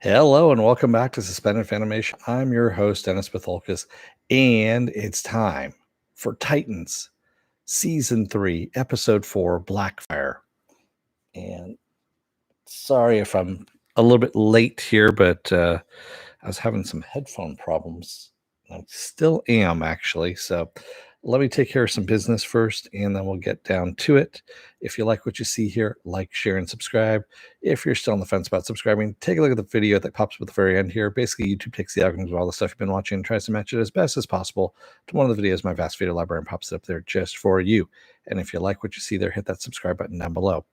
Hello and welcome back to Suspended Fanimation. I'm your host, Dennis Bithoulkas, and it's time for Titans Season 3, Episode 4, Blackfire. And sorry if I'm a little bit late here, but I was having some headphone problems. I still am, actually. So let me take care of some business first, and then we'll get down to it. If you like what you see here, like, share, and subscribe. If you're still on the fence about subscribing, take a look at the video that pops up at the very end here. Basically, YouTube takes the algorithms of all the stuff you've been watching and tries to match it as best as possible to one of the videos, my vast video library, and pops it up there just for you. And if you like what you see there, hit that subscribe button down below.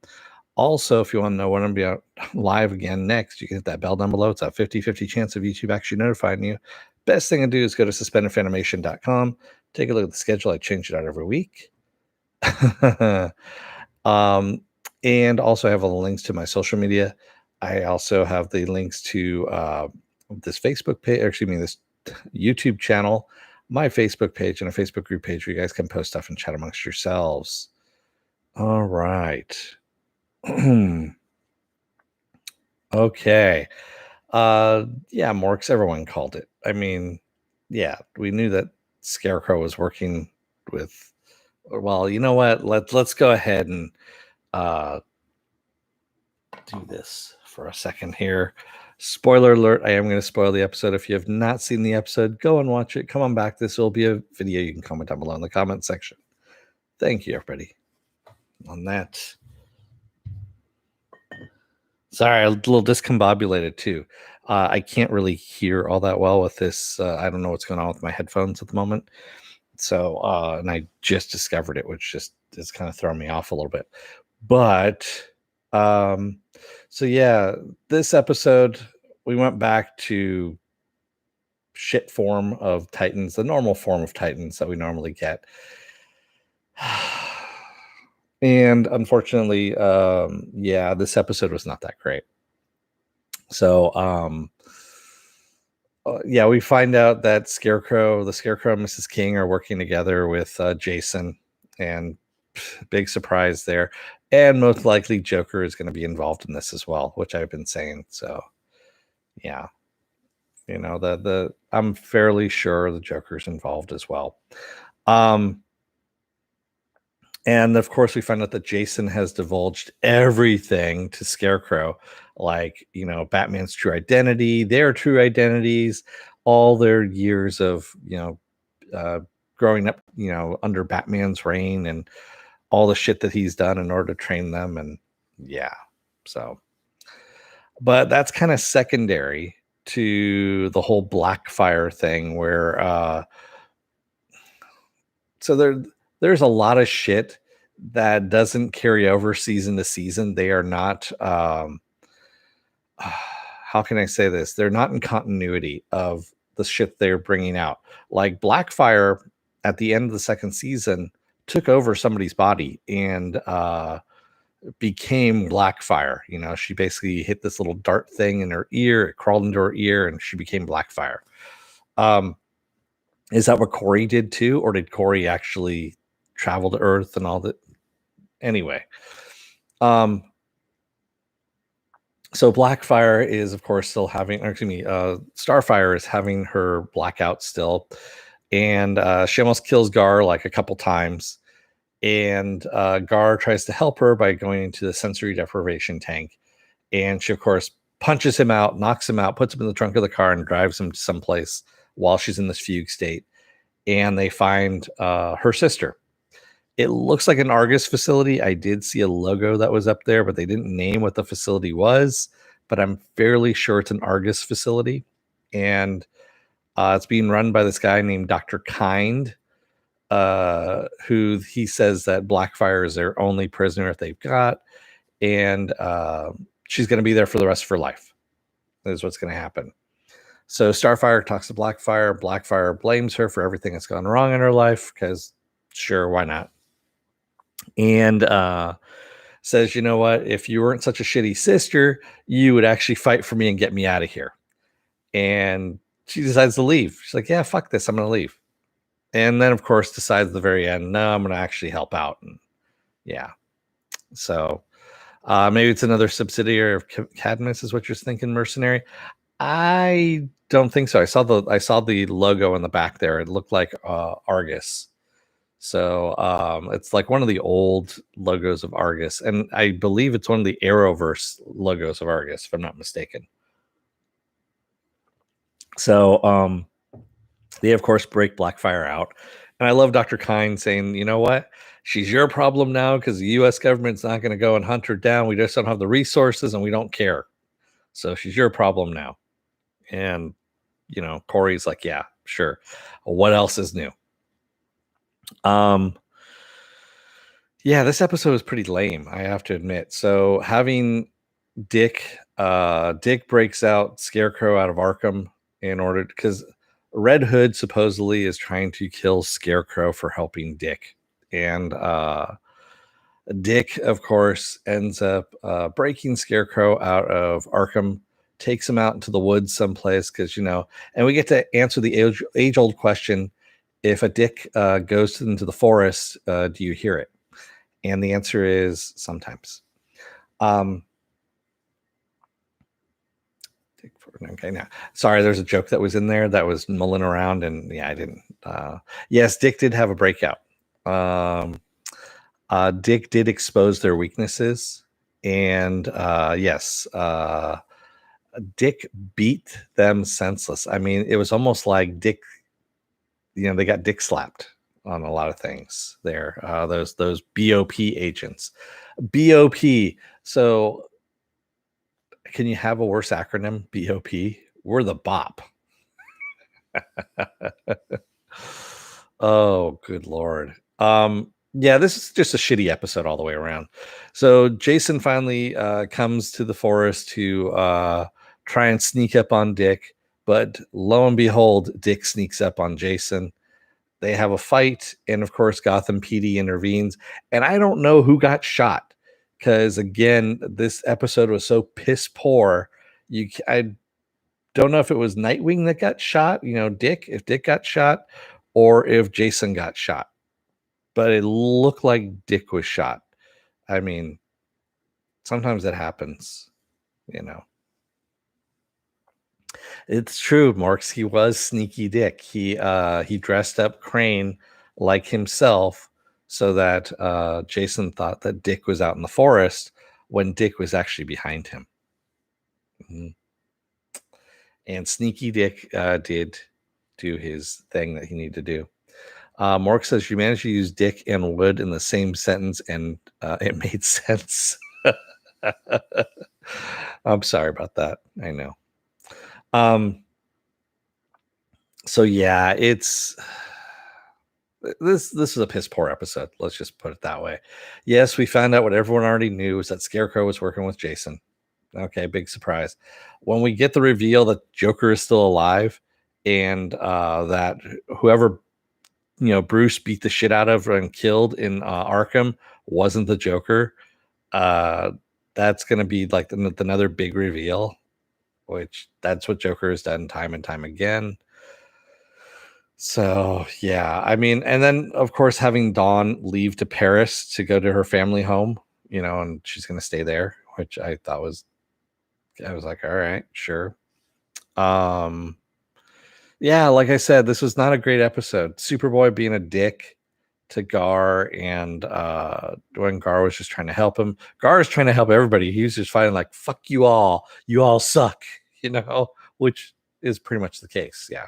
Also, if you want to know when I'm going to be live again next, you can hit that bell down below. It's a 50-50 chance of YouTube actually notifying you. Best thing to do is go to suspendedfanimation.com. Take a look at the schedule. I change it out every week. And also I have all the links to my social media. I also have the links to this Facebook page, or excuse me, this YouTube channel, my Facebook page, and a Facebook group page where you guys can post stuff and chat amongst yourselves. All right. Okay. Yeah, Morks, everyone called it. I mean, yeah, we knew that Scarecrow was working with, well, you know what? Let's go ahead and do this for a second here. Spoiler alert, I am going to spoil the episode. If you have not seen the episode, go and watch it. Come on back. This will be a video you can comment down below in the comment section. Thank you, everybody, on that. Sorry, a little discombobulated too. I can't really hear all that well with this. I don't know what's going on with my headphones at the moment. So, and I just discovered it, which just is kind of throwing me off a little bit. But, so yeah, this episode, we went back to shit form of Titans, the normal form of Titans that we normally get. And unfortunately, yeah, this episode was not that great. So, yeah, we find out that the Scarecrow and Mrs. King are working together with Jason, and big surprise there. And most likely Joker is going to be involved in this as well, which I've been saying. So, yeah, you know, I'm fairly sure the Joker's involved as well. And of course, we find out that Jason has divulged everything to Scarecrow, like, you know, Batman's true identity, their true identities, all their years of, you know, growing up, you know, under Batman's reign, and all the shit that he's done in order to train them. And yeah, so, but that's kind of secondary to the whole Blackfire thing, where, so there's a lot of shit that doesn't carry over season to season. They are not, how can I say this? They're not in continuity of the shit they're bringing out. Like Blackfire at the end of the second season took over somebody's body and became Blackfire. You know, she basically hit this little dart thing in her ear, it crawled into her ear, and she became Blackfire. Is that what Corey did too? Or did Corey actually travel to Earth and all that? Anyway, so Blackfire is, of course, still having, or excuse me, Starfire is having her blackout still, and she almost kills Gar like a couple times, and Gar tries to help her by going into the sensory deprivation tank, and she, of course, punches him out, knocks him out, puts him in the trunk of the car, and drives him to someplace while she's in this fugue state, and they find her sister. It looks like an Argus facility. I did see a logo that was up there, but they didn't name what the facility was. But I'm fairly sure it's an Argus facility. And it's being run by this guy named Dr. Kind, who he says that Blackfire is their only prisoner that they've got. And she's going to be there for the rest of her life. That is what's going to happen. So Starfire talks to Blackfire. Blackfire blames her for everything that's gone wrong in her life because, sure, why not? And says, you know what? If you weren't such a shitty sister, you would actually fight for me and get me out of here. And she decides to leave. She's like, yeah, fuck this. I'm going to leave. And then, of course, decides at the very end, no, I'm going to actually help out. And yeah. So maybe it's another subsidiary of Cadmus is what you're thinking, Mercenary. I don't think so. I saw the logo in the back there. It looked like Argus. So it's like one of the old logos of Argus, and I believe it's one of the Arrowverse logos of Argus, if I'm not mistaken. So they of course break Blackfire out, and I love Dr. Kine saying, "You know what? She's your problem now because the U.S. government's not going to go and hunt her down. We just don't have the resources, and we don't care. So she's your problem now." And Corey's like, "Yeah, sure. What else is new?" Um, yeah, this episode is pretty lame, I have to admit. So having Dick breaks out Scarecrow out of Arkham in order because Red Hood supposedly is trying to kill Scarecrow for helping Dick. And Dick, of course, ends up breaking Scarecrow out of Arkham, takes him out into the woods someplace because, and we get to answer the age old question: if a Dick goes into the forest, do you hear it? And the answer is sometimes. Um, Okay, now, sorry, there's a joke that was in there that was mulling around, and yeah, I didn't. Yes, Dick did have a breakout. Um, Dick did expose their weaknesses, and yes, Dick beat them senseless. I mean, it was almost like Dick. They got Dick slapped on a lot of things there. Those BOP agents, BOP. So can you have a worse acronym? BOP. We're the BOP. Oh, good lord. Yeah, this is just a shitty episode all the way around. So Jason finally comes to the forest to try and sneak up on Dick, but lo and behold, Dick sneaks up on Jason. They have a fight, and of course, Gotham PD intervenes. And I don't know who got shot because, again, this episode was so piss poor. I don't know if it was Nightwing that got shot, Dick, if Dick got shot, or if Jason got shot. But it looked like Dick was shot. I mean, sometimes it happens, you know. It's true, Marks. He was sneaky Dick. He dressed up Crane like himself so that Jason thought that Dick was out in the forest when Dick was actually behind him. Mhm. And sneaky Dick did do his thing that he needed to do. Mark says you managed to use Dick and Wood in the same sentence, and it made sense. I'm sorry about that. I know. So yeah, it's this is a piss poor episode. Let's just put it that way. Yes, we found out what everyone already knew is that Scarecrow was working with Jason. Okay, big surprise. When we get the reveal that Joker is still alive and that whoever Bruce beat the shit out of and killed in Arkham wasn't the Joker, that's going to be like another big reveal, which that's what Joker has done time and time again. So yeah, I mean, and then of course having Dawn leave to Paris to go to her family home, and she's going to stay there, which I was like, all right, sure. Yeah, like I said, this was not a great episode. Superboy being a dick to Gar, and when Gar was just trying to help him. Gar is trying to help everybody. He was just fighting like, fuck you all suck, which is pretty much the case. Yeah.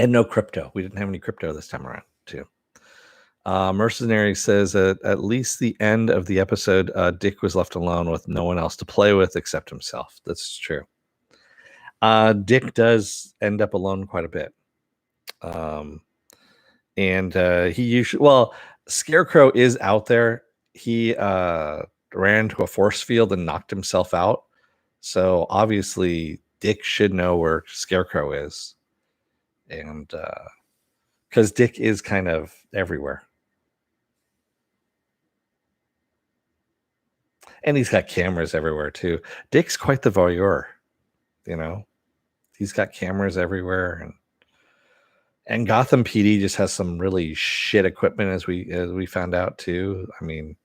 And no crypto. We didn't have any crypto this time around, too. Mercenary says that at least the end of the episode, Dick was left alone with no one else to play with except himself. That's true. Dick does end up alone quite a bit. And he usually, Scarecrow is out there. He ran into a force field and knocked himself out. So obviously, Dick should know where Scarecrow is. And because Dick is kind of everywhere. And he's got cameras everywhere too. Dick's quite the voyeur, He's got cameras everywhere, and Gotham PD just has some really shit equipment, as we found out too. I mean,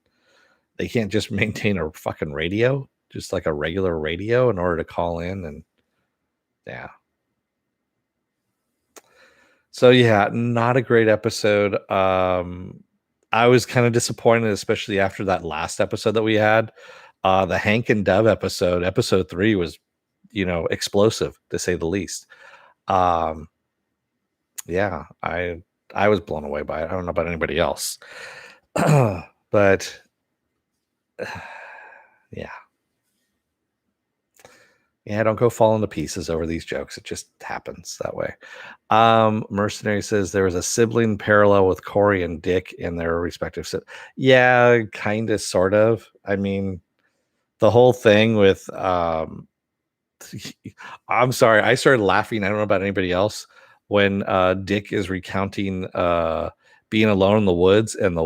they can't just maintain a fucking radio. just like a regular radio in order to call in. And yeah. So yeah, not a great episode. I was kind of disappointed, especially after that last episode that we had. The Hank and Dove episode 3 was, explosive to say the least. Um, yeah, I was blown away by it. I don't know about anybody else. But yeah. Yeah, don't go falling to pieces over these jokes. It just happens that way. Mercenary says there was a sibling parallel with Corey and Dick in their respective. Yeah, kind of, sort of. I mean, the whole thing with I'm sorry, I started laughing. I don't know about anybody else when Dick is recounting being alone in the woods and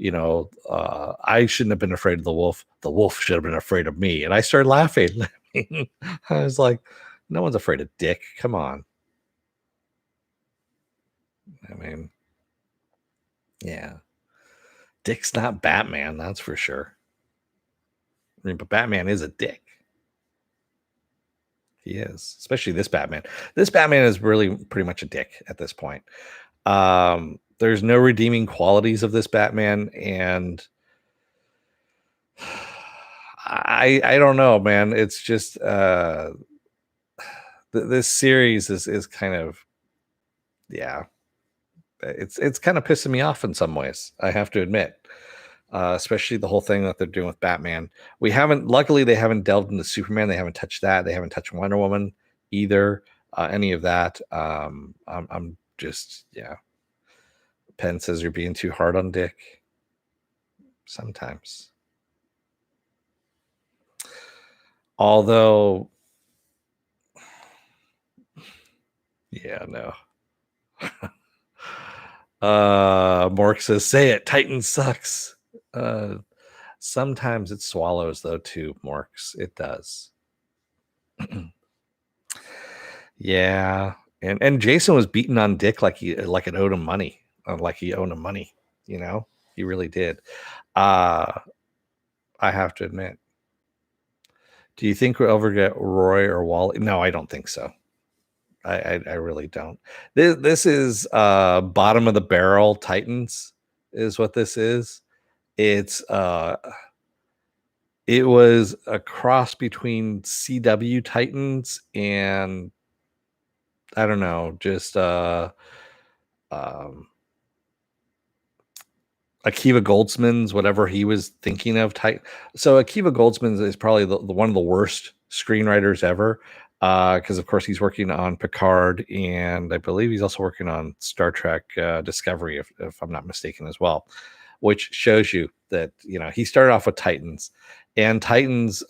I shouldn't have been afraid of the wolf. The wolf should have been afraid of me. And I started laughing. I was like, no one's afraid of Dick. Come on. I mean, yeah. Dick's not Batman, that's for sure. I mean, but Batman is a dick. He is, especially this Batman. This Batman is really pretty much a dick at this point. There's no redeeming qualities of this Batman, and I don't know, man. It's just this series is kind of, yeah, it's kind of pissing me off in some ways, I have to admit. Especially the whole thing that they're doing with Batman. Luckily, they haven't delved into Superman. They haven't touched that. They haven't touched Wonder Woman either. Any of that. I'm just, yeah. Penn says you're being too hard on Dick. Sometimes. Although, yeah, no. Mork says, say it, Titan sucks. Sometimes it swallows though too, Morks. It does. Yeah. And Jason was beating on Dick like it owed him money. Like he owed him money, He really did. I have to admit. Do you think we'll ever get Roy or Wally? No, I don't think so. I really don't. This is bottom of the barrel Titans is what this is. It was a cross between CW Titans and I don't know, just Akiva Goldsman's, whatever he was thinking of. So Akiva Goldsman is probably the one of the worst screenwriters ever, because of course he's working on Picard, and I believe he's also working on Star Trek Discovery, if I'm not mistaken, as well. Which shows you that he started off with Titans, and Titans.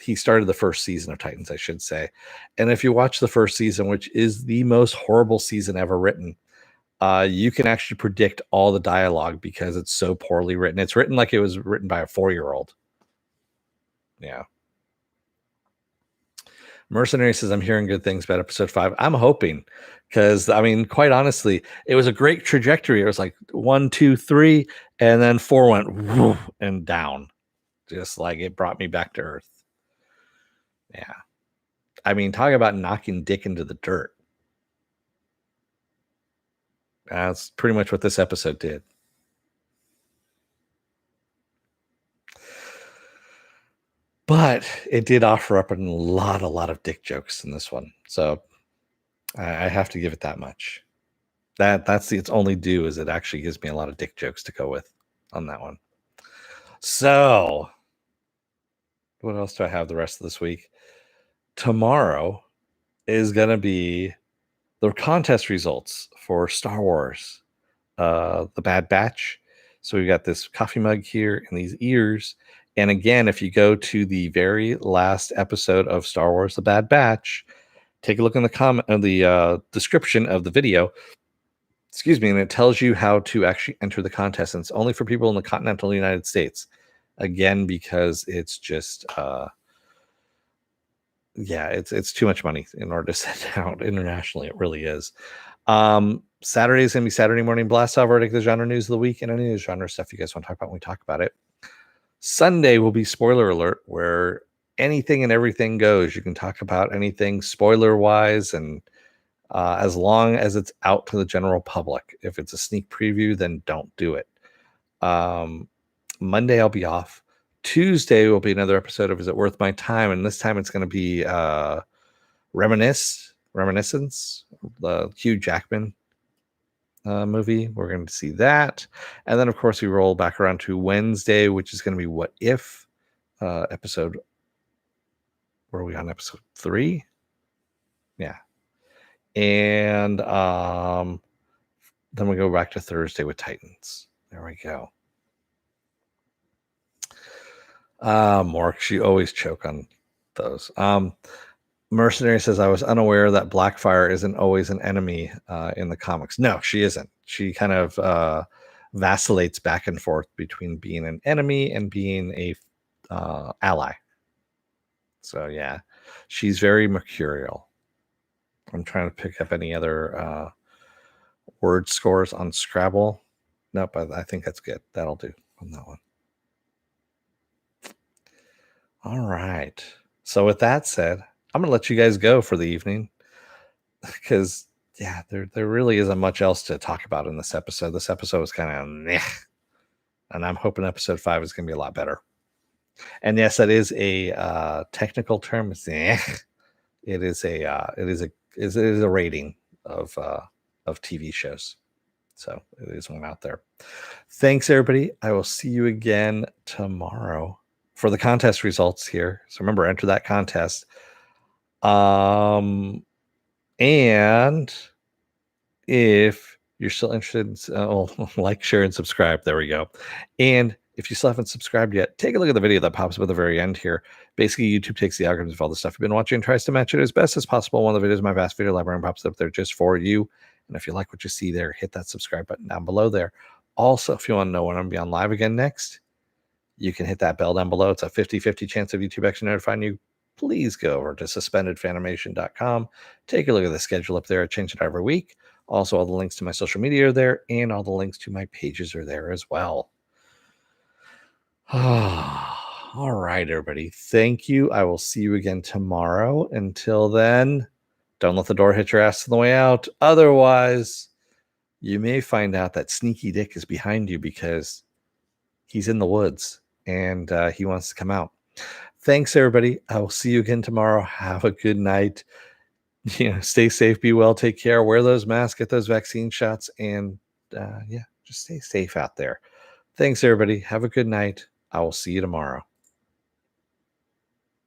He started the first season of Titans, I should say, and if you watch the first season, which is the most horrible season ever written. You can actually predict all the dialogue because it's so poorly written. It's written like it was written by a 4-year-old. Yeah. Mercenary says, I'm hearing good things about episode 5. I'm hoping because, I mean, quite honestly, it was a great trajectory. It was like 1, 2, 3, and then 4 went whoosh, and down. Just like it brought me back to earth. Yeah. I mean, talking about knocking Dick into the dirt. That's pretty much what this episode did. But it did offer up a lot of Dick jokes in this one. So I have to give it that much. That's its only due, is it actually gives me a lot of Dick jokes to go with on that one. So what else do I have the rest of this week? Tomorrow is going to be the contest results for Star Wars, The Bad Batch. So we've got this coffee mug here and these ears. And again, if you go to the very last episode of Star Wars: The Bad Batch, take a look in the description of the video. Excuse me, and it tells you how to actually enter the contest. And it's only for people in the continental United States. Again, because it's just it's too much money in order to send out internationally. It really is. Saturday is gonna be Saturday morning blast off verdict, the genre news of the week, and any of the genre stuff you guys want to talk about when we talk about it. Sunday will be spoiler alert, where anything and everything goes. You can talk about anything spoiler wise, and as long as it's out to the general public. If it's a sneak preview, then don't do it. Um, Monday I'll be off. Tuesday will be another episode of Is It Worth My Time? And this time it's going to be Reminiscence, the Hugh Jackman movie. We're going to see that. And then, of course, we roll back around to Wednesday, which is going to be What If episode. Were we on episode 3? Yeah. And then we go back to Thursday with Titans. There we go. Mork, you always choke on those. Mercenary says, I was unaware that Blackfire isn't always an enemy in the comics. No, she isn't. She kind of vacillates back and forth between being an enemy and being a ally. So yeah, she's very mercurial. I'm trying to pick up any other word scores on Scrabble. Nope, I think that's good. That'll do on that one. All right. So with that said, I'm going to let you guys go for the evening because, yeah, there really isn't much else to talk about in this episode. This episode was kind of meh, and I'm hoping episode 5 is going to be a lot better. And yes, that is a technical term. It's it is a rating of TV shows. So it is one out there. Thanks, everybody. I will see you again tomorrow for the contest results here. So remember, enter that contest. And if you're still interested, like, share, and subscribe. There we go. And if you still haven't subscribed yet, take a look at the video that pops up at the very end here. Basically, YouTube takes the algorithms of all the stuff you've been watching and tries to match it as best as possible. One of the videos in my vast video library pops up there just for you. And if you like what you see there, hit that subscribe button down below there. Also, if you want to know when I'm going to be on live again next, you can hit that bell down below. It's a 50-50 chance of YouTube actually notifying you. Please go over to suspendedfanimation.com. Take a look at the schedule up there. I change it every week. Also, all the links to my social media are there, and all the links to my pages are there as well. All right, everybody. Thank you. I will see you again tomorrow. Until then, don't let the door hit your ass on the way out. Otherwise, you may find out that Sneaky Dick is behind you because he's in the woods and he wants to come out. Thanks, everybody. I will see you again tomorrow. Have a good night. Stay safe, be well, take care, wear those masks, get those vaccine shots, and just stay safe out there. Thanks, everybody. Have a good night. I will see you tomorrow.